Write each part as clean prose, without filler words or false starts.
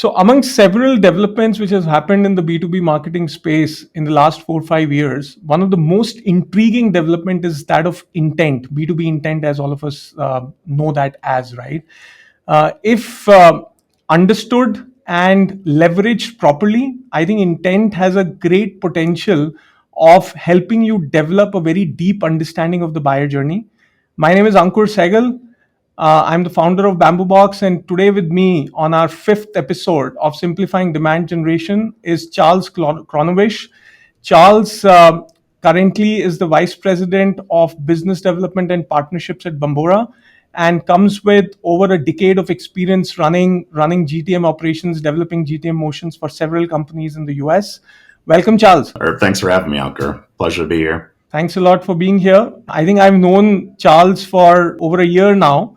So, among several developments which has happened in the B2B marketing space in the last 4 or 5 years, one of the most intriguing development is that of intent, B2B intent, as all of us know that as, right? If understood and leveraged properly, I think intent has a great potential of helping you develop a very deep understanding of the buyer journey. My name is Ankur Saigal. I'm the founder of BambooBox, and today with me on our fifth episode of Simplifying Demand Generation is Charles Crnoevich. Charles currently is the Vice President of Business Development and Partnerships at Bombora and comes with over a decade of experience running GTM operations, developing GTM motions for several companies in the US. Welcome, Charles. Thanks for having me, Ankur. Pleasure to be here. Thanks a lot for being here. I think I've known Charles for over a year now,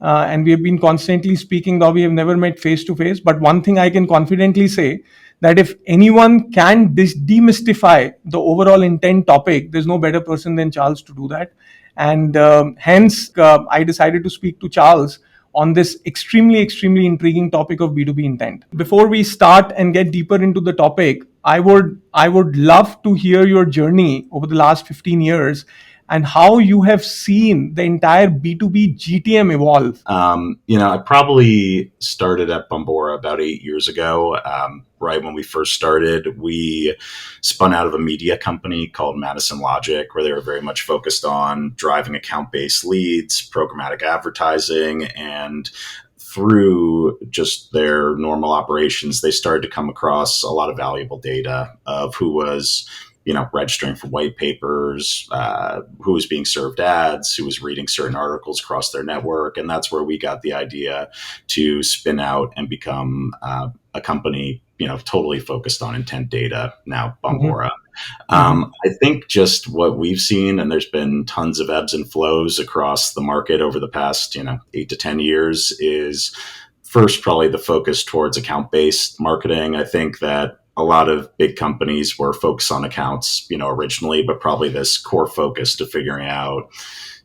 and we have been constantly speaking, though we have never met face to face. But one thing I can confidently say that if anyone can demystify the overall intent topic, there's no better person than Charles to do that. And hence, I decided to speak to Charles on this extremely intriguing topic of B2B intent. Before we start and get deeper into the topic, I would love to hear your journey over the last 15 years and how you have seen the entire B2B GTM evolve. I probably started at Bombora about 8 years ago. Right when we first started, we spun out of a media company called Madison Logic, where they were very much focused on driving account-based leads, programmatic advertising, and through just their normal operations, they started to come across a lot of valuable data of who was registering for white papers, who was being served ads, who was reading certain articles across their network. And that's where we got the idea to spin out and become a company, totally focused on intent data, now Bombora. I think just what we've seen, and there's been tons of ebbs and flows across the market over the past, 8 to 10 years, is first probably the focus towards account-based marketing. I think that a lot of big companies were focused on accounts, originally, but probably this core focus to figuring out,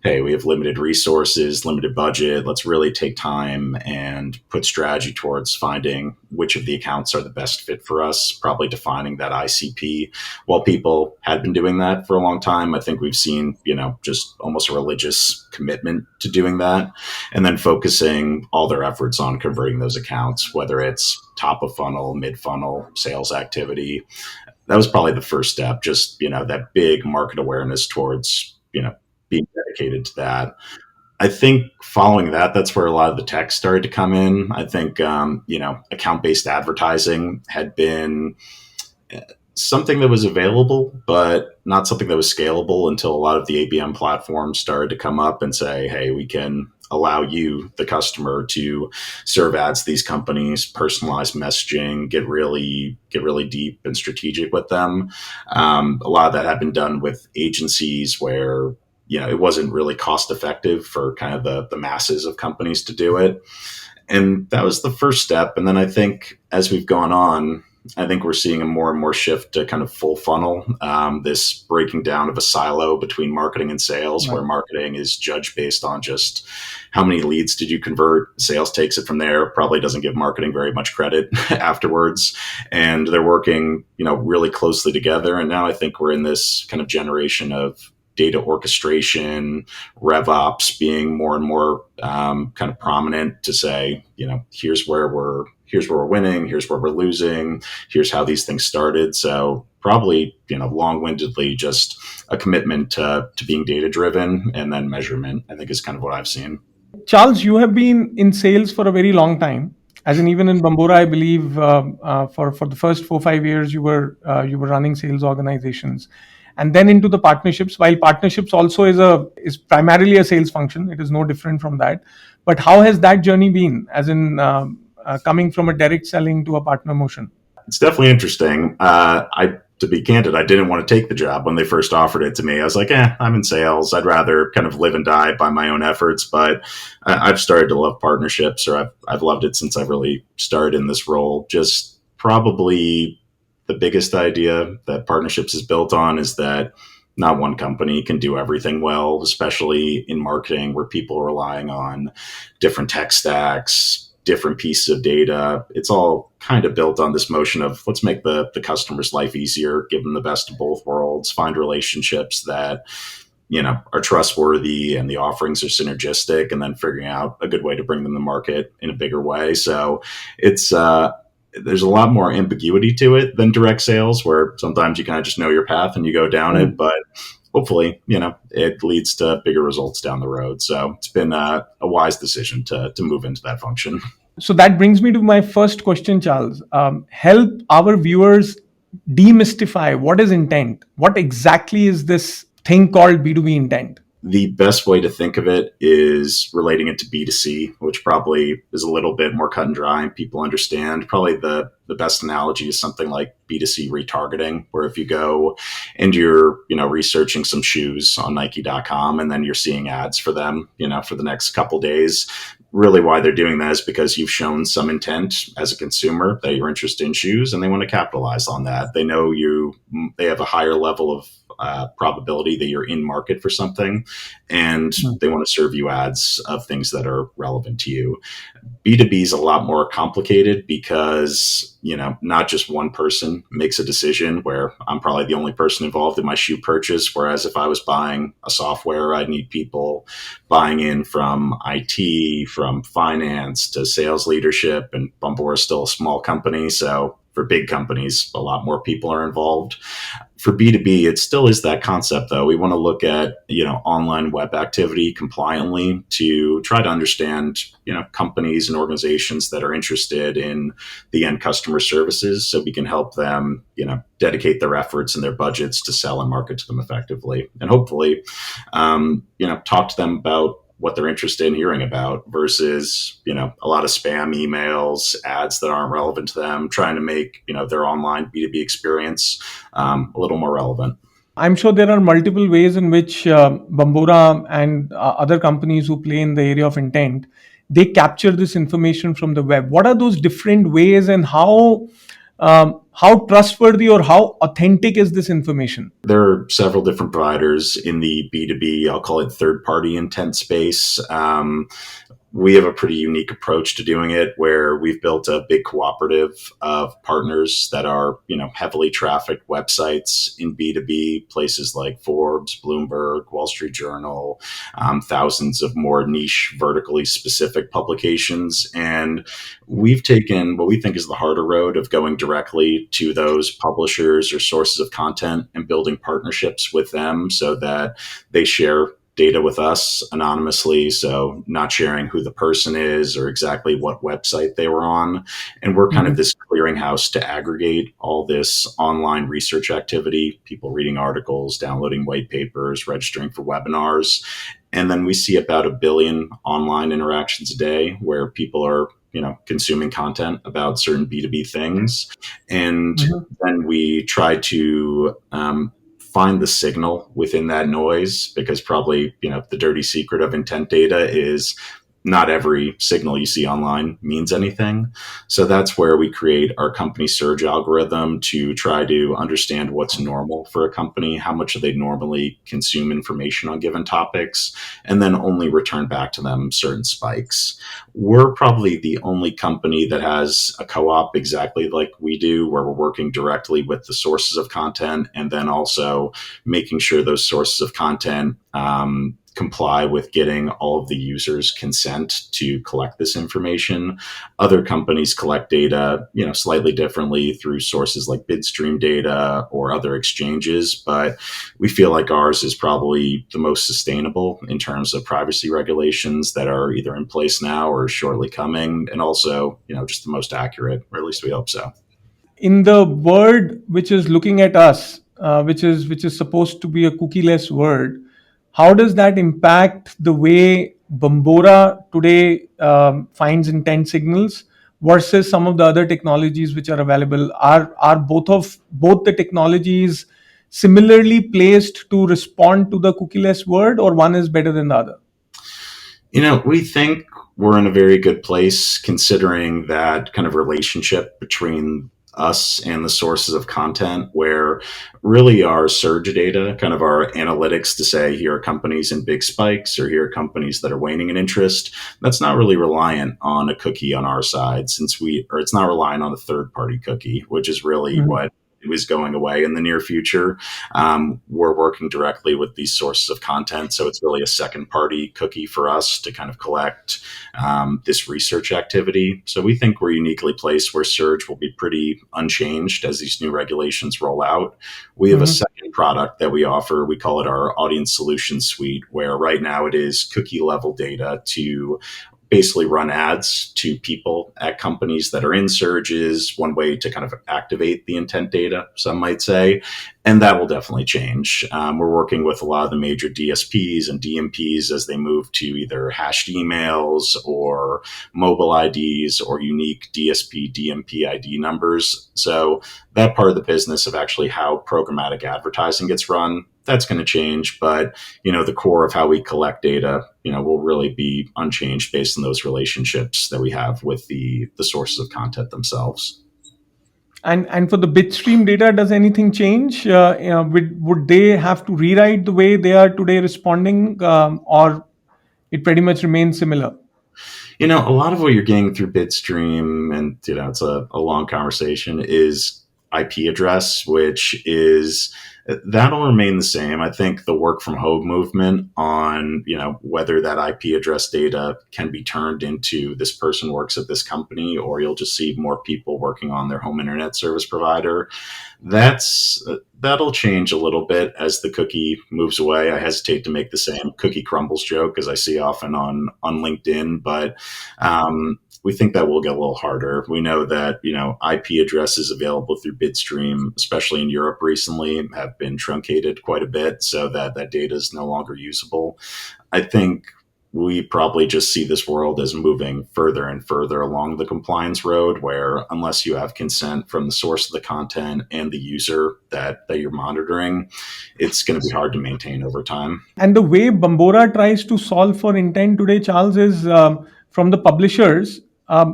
hey, we have limited resources, limited budget. Let's really take time and put strategy towards finding which of the accounts are the best fit for us, probably defining that ICP. While people had been doing that for a long time, I think we've seen, just almost a religious commitment to doing that, and then focusing all their efforts on converting those accounts, whether it's top of funnel, mid funnel, sales activity. That was probably the first step, just, that big market awareness towards, being dedicated to that. I think following that, that's where a lot of the tech started to come in. I think, account-based advertising had been something that was available, but not something that was scalable until a lot of the ABM platforms started to come up and say, hey, we can allow you, the customer, to serve ads to these companies, personalize messaging, get really deep and strategic with them. A lot of that had been done with agencies where it wasn't really cost effective for kind of the masses of companies to do it. And that was the first step. And then I think as we've gone on, I think we're seeing a more and more shift to kind of full funnel, this breaking down of a silo between marketing and sales, where marketing is judged based on just how many leads did you convert. Sales takes it from there, probably doesn't give marketing very much credit afterwards. And they're working, really closely together. And now I think we're in this kind of generation of data orchestration, RevOps being more and more kind of prominent to say, here's where we're winning, here's where we're losing, here's how these things started. So probably, long-windedly, just a commitment to being data-driven, and then measurement, I think, is kind of what I've seen. Charles, you have been in sales for a very long time. As in, even in Bombora, I believe for the first 4 or 5 years, you were running sales organizations, and then into the partnerships. While partnerships also is primarily a sales function, it is no different from that. But how has that journey been? As in, coming from a direct selling to a partner motion? It's definitely interesting. To be candid, I didn't want to take the job when they first offered it to me. I was like, I'm in sales. I'd rather kind of live and die by my own efforts. But I've started to love partnerships, or I've loved it since I really started in this role. Just probably the biggest idea that partnerships is built on is that not one company can do everything well, especially in marketing, where people are relying on different tech stacks, different pieces of data. It's all kind of built on this motion of let's make the customer's life easier, give them the best of both worlds, find relationships that are trustworthy and the offerings are synergistic, and then figuring out a good way to bring them to market in a bigger way. So it's there's a lot more ambiguity to it than direct sales, where sometimes you kind of just know your path and you go down it, but hopefully, it leads to bigger results down the road. So it's been a wise decision to move into that function. So that brings me to my first question, Charles. Help our viewers demystify what is intent. What exactly is this thing called B2B intent? The best way to think of it is relating it to B2C, which probably is a little bit more cut and dry and people understand. Probably the best analogy is something like B2C retargeting, where if you go and you're, researching some shoes on Nike.com and then you're seeing ads for them, for the next couple days, really why they're doing that is because you've shown some intent as a consumer that you're interested in shoes and they want to capitalize on that. They know they have a higher level of probability that you're in market for something, and they want to serve you ads of things that are relevant to you. B2B is a lot more complicated because, not just one person makes a decision, where I'm probably the only person involved in my shoe purchase. Whereas if I was buying a software, I'd need people buying in from IT, from finance to sales leadership, and Bombora is still a small company. So for big companies, a lot more people are involved. For B2B, it still is that concept, though. We want to look at, online web activity compliantly to try to understand, companies and organizations that are interested in the end customer services, so we can help them, dedicate their efforts and their budgets to sell and market to them effectively. And hopefully, talk to them about what they're interested in hearing about versus, a lot of spam emails, ads that aren't relevant to them, trying to make, their online B2B experience a little more relevant. I'm sure there are multiple ways in which Bombora and other companies who play in the area of intent, they capture this information from the web. What are those different ways, and how trustworthy or how authentic is this information? There are several different providers in the B2B, I'll call it third-party intent space. We have a pretty unique approach to doing it, where we've built a big cooperative of partners that are, heavily trafficked websites in B2B, places like Forbes, Bloomberg, Wall Street Journal, thousands of more niche, vertically specific publications. And we've taken what we think is the harder road of going directly to those publishers or sources of content and building partnerships with them so that they share data with us anonymously, so not sharing who the person is or exactly what website they were on. And we're kind of this clearinghouse to aggregate all this online research activity, people reading articles, downloading white papers, registering for webinars. And then we see about 1 billion online interactions a day where people are consuming content about certain B2B things. And then we try to find the signal within that noise, because probably, the dirty secret of intent data is not every signal you see online means anything. So that's where we create our company surge algorithm to try to understand what's normal for a company, how much do they normally consume information on given topics, and then only return back to them certain spikes. We're probably the only company that has a co-op exactly like we do, where we're working directly with the sources of content and then also making sure those sources of content comply with getting all of the users' consent to collect this information. Other companies collect data, slightly differently through sources like Bidstream data or other exchanges, but we feel like ours is probably the most sustainable in terms of privacy regulations that are either in place now or shortly coming, and also, just the most accurate, or at least we hope so. In the world which is looking at us, which is supposed to be a cookieless world, how does that impact the way Bombora today finds intent signals versus some of the other technologies which are available? Are both the technologies similarly placed to respond to the cookieless world, or one is better than the other? We think we're in a very good place considering that kind of relationship between us and the sources of content, where really our surge data, kind of our analytics to say here are companies in big spikes or here are companies that are waning in interest, that's not really reliant on a cookie on our side, or it's not reliant on a third party cookie, which is really Mhm. what is going away in the near future. We're working directly with these sources of content. So it's really a second party cookie for us to kind of collect this research activity. So we think we're uniquely placed where Surge will be pretty unchanged as these new regulations roll out. We have a Mhm. second product that we offer. We call it our Audience Solutions Suite, where right now it is cookie level data to basically run ads to people at companies that are in surges, one way to kind of activate the intent data, some might say. And that will definitely change. We're working with a lot of the major DSPs and DMPs as they move to either hashed emails or mobile IDs or unique DSP, DMP ID numbers. So that part of the business of actually how programmatic advertising gets run, that's going to change. But the core of how we collect data, will really be unchanged based on those relationships that we have with the sources of content themselves. And for the bitstream data, does anything change? Would they have to rewrite the way they are today responding, or it pretty much remains similar? A lot of what you're getting through Bitstream, and it's a long conversation, is IP address, which is that'll remain the same. I think the work from home movement on whether that IP address data can be turned into this person works at this company, or you'll just see more people working on their home internet service provider. That'll change a little bit as the cookie moves away. I hesitate to make the same cookie crumbles joke as I see often on LinkedIn, but we think that will get a little harder. We know that IP addresses available through Bitstream, especially in Europe recently, have been truncated quite a bit, so that data is no longer usable. I think we probably just see this world as moving further and further along the compliance road, where unless you have consent from the source of the content and the user that you're monitoring, it's going to be hard to maintain over time. And the way Bombora tries to solve for intent today, Charles, is from the publishers.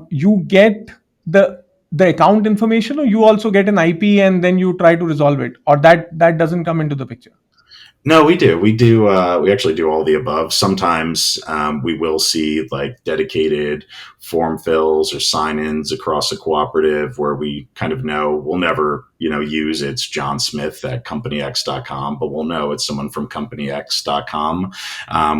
You get the the account information, or you also get an IP, and then you try to resolve it, or that doesn't come into the picture. No, we do. We do. We actually do all the above. Sometimes we will see like dedicated form fills or sign-ins across a cooperative where we kind of know we'll never, use it's John Smith at companyx.com, but we'll know it's someone from companyx.com,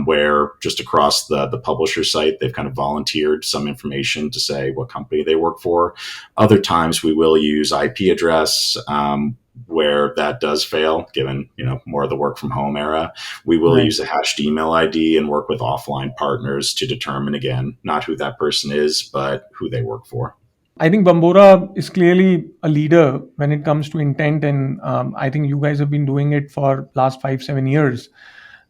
where just across the publisher site, they've kind of volunteered some information to say what company they work for. Other times we will use IP address. Where that does fail, given more of the work from home era, we will Right. use a hashed email ID and work with offline partners to determine, again, not who that person is, but who they work for. I think Bambora is clearly a leader when it comes to intent, and I think you guys have been doing it for last 5-7 years.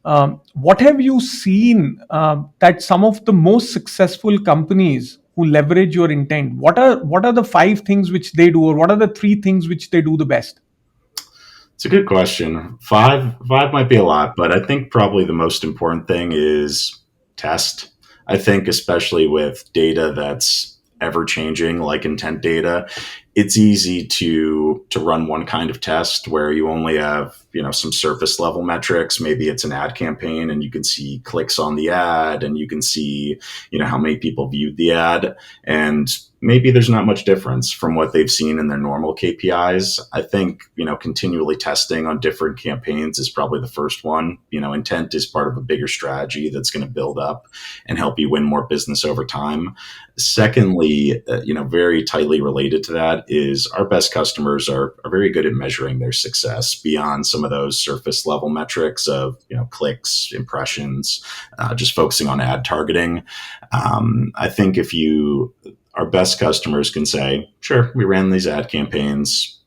What have you seen that some of the most successful companies who leverage your intent? What are the 5 things which they do, or what are the 3 things which they do the best? It's a good question. Five might be a lot, but I think probably the most important thing is test. I think especially with data that's ever changing, like intent data, it's easy to run one kind of test where you only have some surface level metrics. Maybe it's an ad campaign and you can see clicks on the ad and you can see how many people viewed the ad, and maybe there's not much difference from what they've seen in their normal KPIs. I think, continually testing on different campaigns is probably the first one. Intent is part of a bigger strategy that's going to build up and help you win more business over time. Secondly, very tightly related to that is our best customers are very good at measuring their success beyond some of those surface level metrics of, clicks, impressions, just focusing on ad targeting. I think if our best customers can say, sure, we ran these ad campaigns.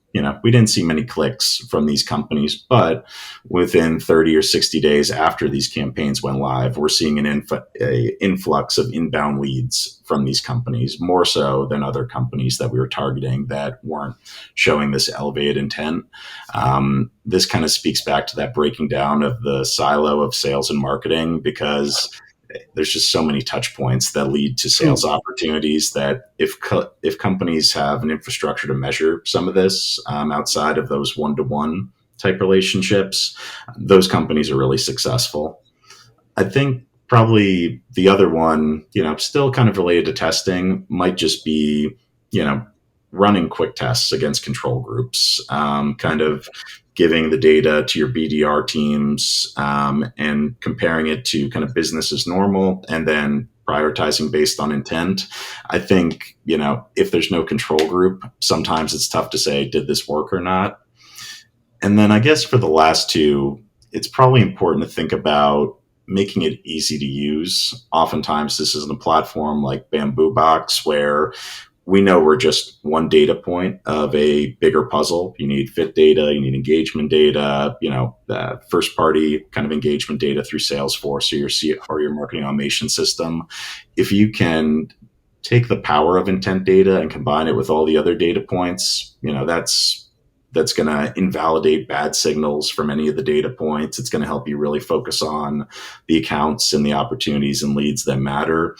We didn't see many clicks from these companies, but within 30 or 60 days after these campaigns went live, we're seeing a influx of inbound leads from these companies, more so than other companies that we were targeting that weren't showing this elevated intent. This kind of speaks back to that breaking down of the silo of sales and marketing, because there's just so many touch points that lead to sales True. opportunities that if companies have an infrastructure to measure some of this outside of those one-to-one type relationships, those companies are really successful. I think probably the other one, still kind of related to testing, might just be, you know, running quick tests against control groups, kind of giving the data to your BDR teams and comparing it to kind of business as normal, and then prioritizing based on intent. I think, if there's no control group, sometimes it's tough to say, did this work or not? And then I guess for the last two, it's probably important to think about making it easy to use. Oftentimes, this isn't a platform like BambooBox where we know we're just one data point of a bigger puzzle. You need fit data, you need engagement data, first party kind of engagement data through Salesforce or your marketing automation system. If you can take the power of intent data and combine it with all the other data points, that's going to invalidate bad signals from any of the data points. It's going to help you really focus on the accounts and the opportunities and leads that matter.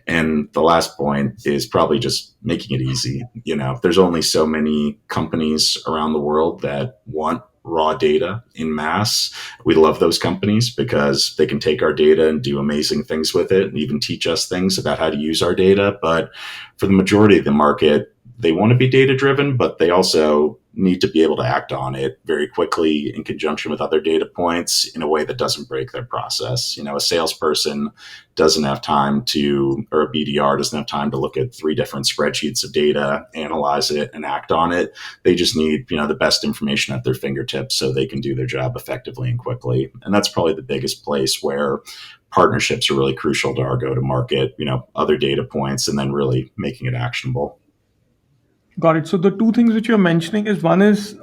And the last point is probably just making it easy. There's only so many companies around the world that want raw data in mass. We love those companies because they can take our data and do amazing things with it and even teach us things about how to use our data. But for the majority of the market, they want to be data driven, but they also need to be able to act on it very quickly in conjunction with other data points in a way that doesn't break their process. A salesperson doesn't have time or a BDR doesn't have time to look at 3 different spreadsheets of data, analyze it, and act on it. They just need, the best information at their fingertips so they can do their job effectively and quickly. And that's probably the biggest place where partnerships are really crucial to our go-to-market, other data points, and then really making it actionable. Got it. So the two things which you're mentioning is, one is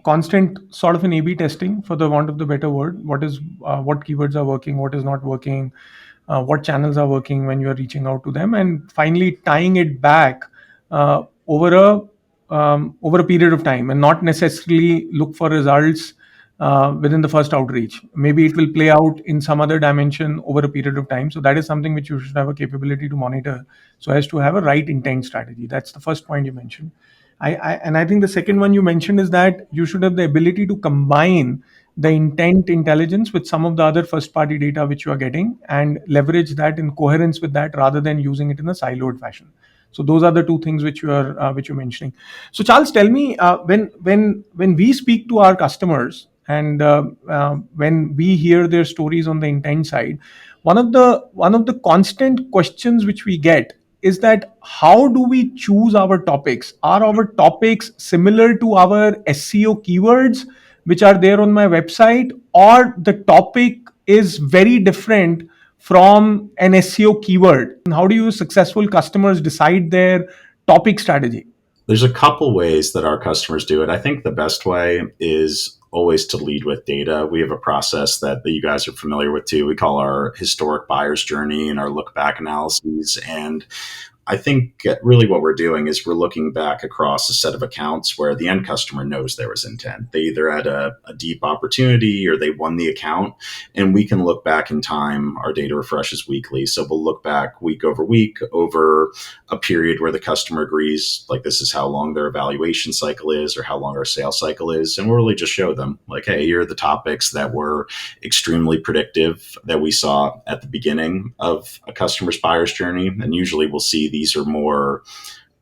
constant sort of an A/B testing, for the want of the better word. What keywords are working, what is not working, what channels are working when you are reaching out to them, and finally tying it back uh, over a period of time, and not necessarily look for results within the first outreach. Maybe it will play out in some other dimension over a period of time. So that is something which you should have a capability to monitor, so as to have a right intent strategy. That's the first point you mentioned. And I think the second one you mentioned is that you should have the ability to combine the intent intelligence with some of the other first party data which you are getting, and leverage that in coherence with that, rather than using it in a siloed fashion. So those are the two things which you're mentioning. So Charles, tell me, when we speak to our customers, and when we hear their stories on the intent side, one of the constant questions which we get is that, how do we choose our topics? Are our topics similar to our SEO keywords which are there on my website, or the topic is very different from an SEO keyword? And how do you successful customers decide their topic strategy? There's a couple ways that our customers do it. I think the best way is always to lead with data. We have a process that you guys are familiar with too. We call our historic buyer's journey and our look back analyses. And I think really what we're doing is we're looking back across a set of accounts where the end customer knows there was intent. They either had a deep opportunity or they won the account, and we can look back in time. Our data refreshes weekly. So we'll look back week over a period where the customer agrees, like, this is how long their evaluation cycle is or how long our sales cycle is. And we'll really just show them, like, hey, here are the topics that were extremely predictive that we saw at the beginning of a customer's buyer's journey. And usually we'll see these are more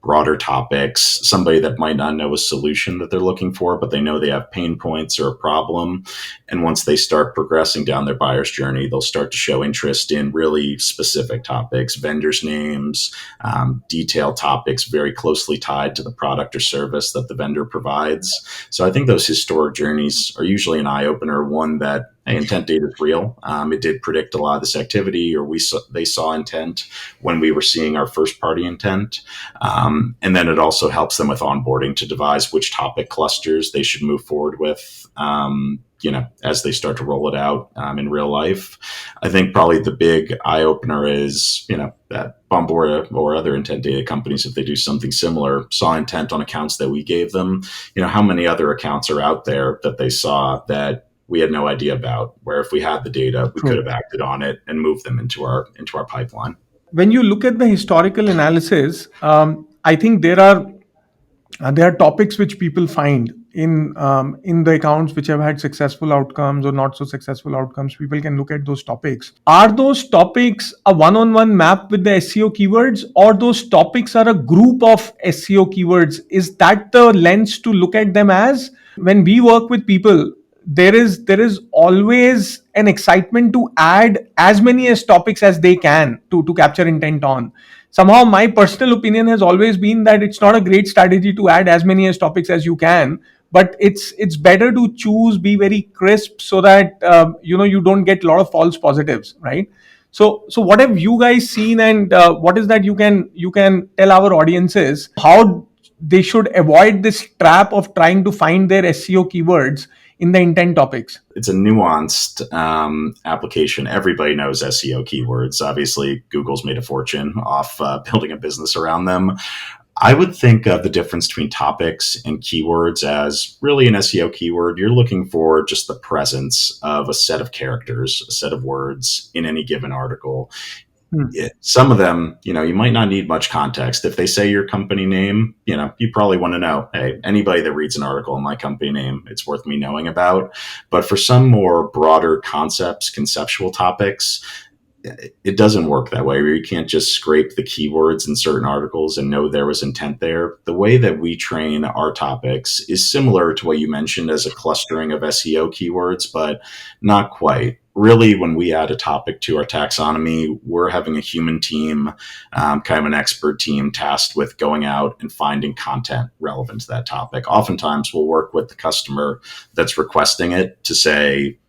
broader topics, somebody that might not know a solution that they're looking for, but they know they have pain points or a problem. And once they start progressing down their buyer's journey, they'll start to show interest in really specific topics, vendors' names, detailed topics very closely tied to the product or service that the vendor provides. So I think those historic journeys are usually an eye-opener, one that, hey, intent data is real. It did predict a lot of this activity, or they saw intent when we were seeing our first party intent. And then it also helps them with onboarding to devise which topic clusters they should move forward with, as they start to roll it out in real life. I think probably the big eye opener is, that Bombora or other intent data companies, if they do something similar, saw intent on accounts that we gave them. How many other accounts are out there that they saw that we had no idea about. Where if we had the data, we could True. have acted on it and moved them into our pipeline. When you look at the historical analysis, I think there are topics which people find in the accounts which have had successful outcomes or not so successful outcomes. People can look at those topics. Are those topics a one-on-one map with the SEO keywords, or those topics are a group of SEO keywords? Is that the lens to look at them as? When we work with people, there is always an excitement to add as many as topics as they can to capture intent on. Somehow my personal opinion has always been that it's not a great strategy to add as many as topics as you can, but it's better to choose, be very crisp, so that you don't get a lot of false positives, right? So what have you guys seen, and what is that you can tell our audiences how they should avoid this trap of trying to find their SEO keywords in the intent topics? It's a nuanced application. Everybody knows SEO keywords. Obviously, Google's made a fortune off building a business around them. I would think of the difference between topics and keywords as really an SEO keyword. You're looking for just the presence of a set of characters, a set of words in any given article. Hmm. Some of them, you might not need much context. If they say your company name, you probably want to know, hey, anybody that reads an article in my company name, it's worth me knowing about. But for some more broader concepts, conceptual topics, it doesn't work that way, where you can't just scrape the keywords in certain articles and know there was intent there. The way that we train our topics is similar to what you mentioned as a clustering of SEO keywords, but not quite. Really, when we add a topic to our taxonomy, we're having a human team, kind of an expert team tasked with going out and finding content relevant to that topic. Oftentimes, we'll work with the customer that's requesting it to say,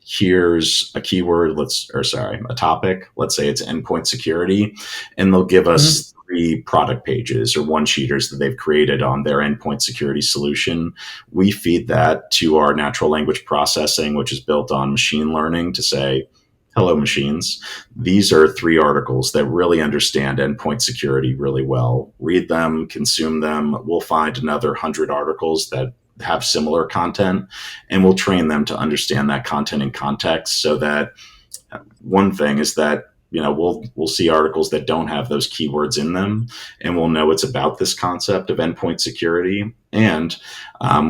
here's a keyword, a topic, let's say it's endpoint security, and they'll give Mhm. us 3 product pages or one sheeters that they've created on their endpoint security solution. We feed that to our natural language processing, which is built on machine learning, to say, hello, machines. These are 3 articles that really understand endpoint security really well. Read them, consume them. We'll find another 100 articles that have similar content, and we'll train them to understand that content in context, so that one thing is that we'll see articles that don't have those keywords in them, and we'll know it's about this concept of endpoint security, and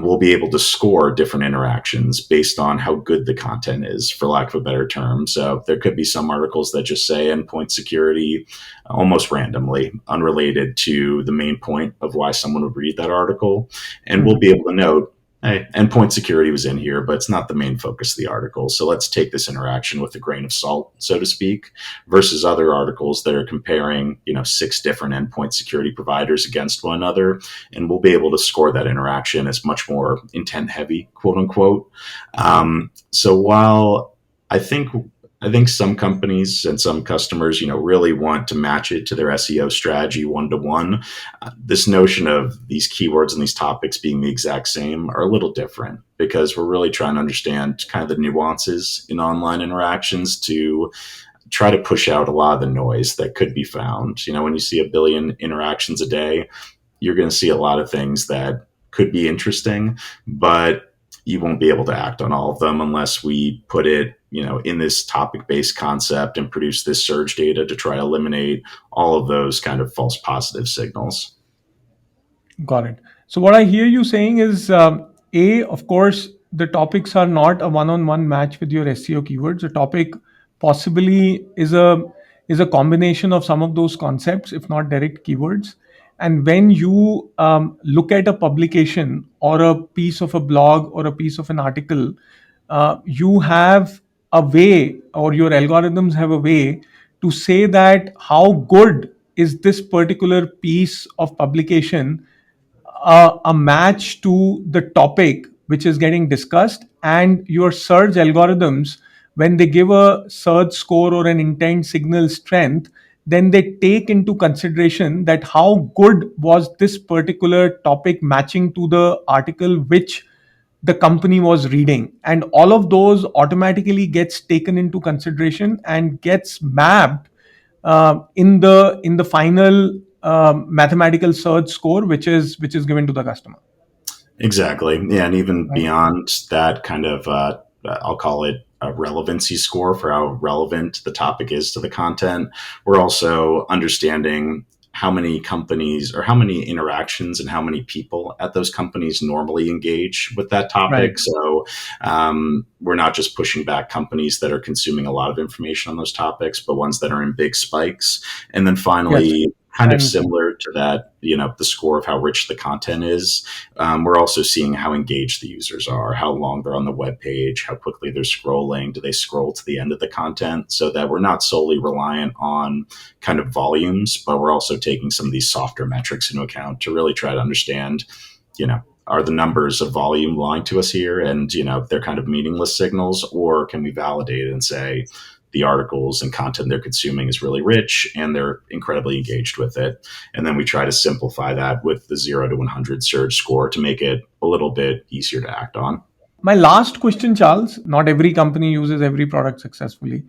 we'll be able to score different interactions based on how good the content is, for lack of a better term. So there could be some articles that just say endpoint security almost randomly, unrelated to the main point of why someone would read that article, and we'll Mhm. be able to note, hey, endpoint security was in here, but it's not the main focus of the article. So let's take this interaction with a grain of salt, so to speak, versus other articles that are comparing, 6 different endpoint security providers against one another. And we'll be able to score that interaction as much more intent heavy, quote unquote. So while I think I think some companies and some customers, really want to match it to their SEO strategy one to one. This notion of these keywords and these topics being the exact same are a little different, because we're really trying to understand kind of the nuances in online interactions to try to push out a lot of the noise that could be found. When you see a billion interactions a day, you're going to see a lot of things that could be interesting, but you won't be able to act on all of them unless we put it, in this topic-based concept and produce this surge data to try to eliminate all of those kind of false positive signals. Got it. So what I hear you saying is, of course, the topics are not a one-on-one match with your SEO keywords. A topic possibly is a combination of some of those concepts, if not direct keywords. And when you look at a publication or a piece of a blog or a piece of an article, you have a way, or your algorithms have a way to say that how good is this particular piece of publication, a match to the topic which is getting discussed. And your search algorithms, when they give a search score or an intent signal strength, then they take into consideration that how good was this particular topic matching to the article which the company was reading, and all of those automatically gets taken into consideration and gets mapped in the final mathematical search score which is given to the customer. Exactly. Yeah. And even Right. beyond that kind of I'll call it a relevancy score for how relevant the topic is to the content. We're also understanding how many companies or how many interactions and how many people at those companies normally engage with that topic. Right. So we're not just pushing back companies that are consuming a lot of information on those topics, but ones that are in big spikes. And then Yes. finally, kind of And similar to that, the score of how rich the content is. We're also seeing how engaged the users are, how long they're on the web page, how quickly they're scrolling. Do they scroll to the end of the content? So that we're not solely reliant on kind of volumes, but we're also taking some of these softer metrics into account to really try to understand, are the numbers of volume lying to us here? And, they're kind of meaningless signals, or can we validate it and say, the articles and content they're consuming is really rich and they're incredibly engaged with it. And then we try to simplify that with the 0 to 100 surge score to make it a little bit easier to act on. my last question, Charles, not every company uses every product successfully.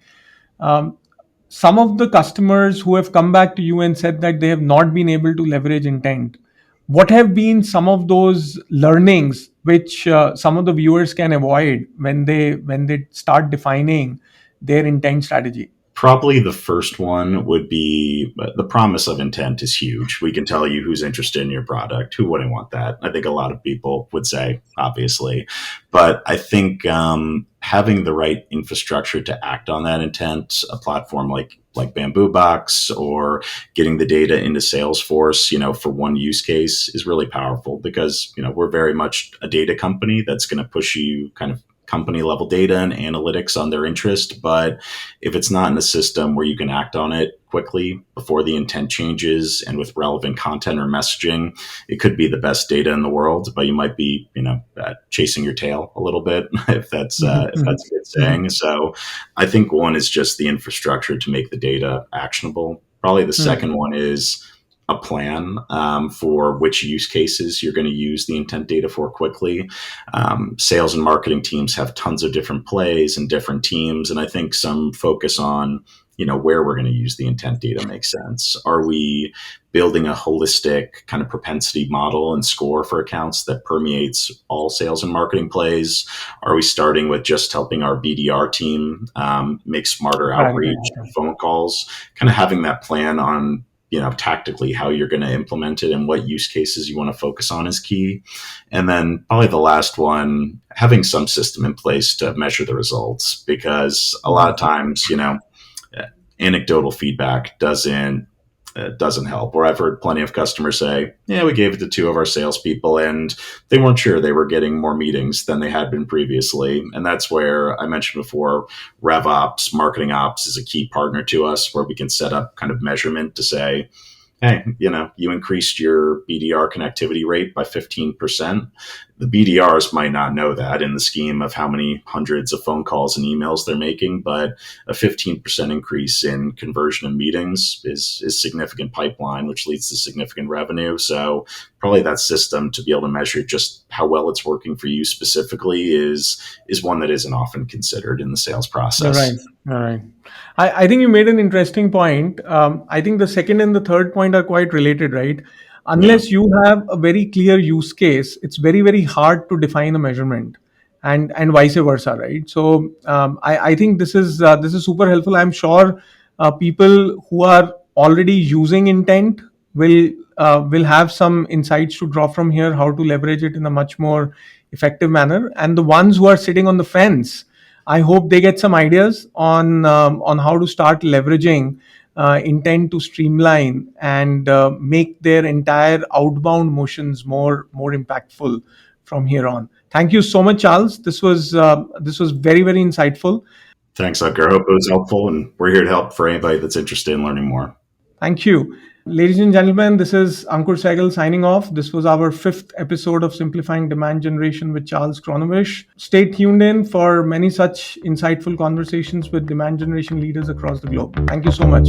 Um, some of the customers who have come back to you and said that they have not been able to leverage intent, what have been some of those learnings which some of the viewers can avoid when they start defining their intent strategy? Probably the first one would be the promise of intent is huge. We can tell you who's interested in your product. Who wouldn't want that? I think a lot of people would say, obviously. But I think having the right infrastructure to act on that intent, a platform like BambooBox or getting the data into Salesforce, for one use case is really powerful because, we're very much a data company that's going to push you kind of company level data and analytics on their interest. But if it's not in a system where you can act on it quickly before the intent changes and with relevant content or messaging, it could be the best data in the world, but you might be, chasing your tail a little bit, if that's a good saying. So I think one is just the infrastructure to make the data actionable. Probably the second one is a plan for which use cases you're going to use the intent data for quickly. Sales and marketing teams have tons of different plays and different teams. And I think some focus on, where we're going to use the intent data makes sense. Are we building a holistic kind of propensity model and score for accounts that permeates all sales and marketing plays? Are we starting with just helping our BDR team make smarter outreach and phone calls? Kind of having that plan on tactically how you're going to implement it and what use cases you want to focus on is key. And then probably the last one, having some system in place to measure the results, because a lot of times, anecdotal feedback doesn't help. Or I've heard plenty of customers say, yeah, we gave it to 2 of our salespeople and they weren't sure they were getting more meetings than they had been previously. And that's where I mentioned before, RevOps, marketing ops is a key partner to us where we can set up kind of measurement to say, hey, you increased your BDR connectivity rate by 15%. The BDRs might not know that in the scheme of how many hundreds of phone calls and emails they're making, but a 15% increase in conversion of meetings is significant pipeline, which leads to significant revenue. So probably that system to be able to measure just how well it's working for you specifically is one that isn't often considered in the sales process. All right. I think you made an interesting point. I think the second and the third point are quite related, right? Unless you have a very clear use case, it's very, very hard to define a measurement, and vice versa, right? So I think this is super helpful. I'm sure people who are already using intent will have some insights to draw from here, how to leverage it in a much more effective manner. And the ones who are sitting on the fence, I hope they get some ideas on how to start leveraging intent to streamline and make their entire outbound motions more impactful from here on. Thank you so much, Charles. This was very, very insightful. Thanks, Ankur. I hope it was helpful, and we're here to help for anybody that's interested in learning more. Thank you. Ladies and gentlemen, this is Ankur Saigal signing off. This was our 5th episode of Simplifying Demand Generation with Charles Crnoevich. Stay tuned in for many such insightful conversations with demand generation leaders across the globe. Thank you so much.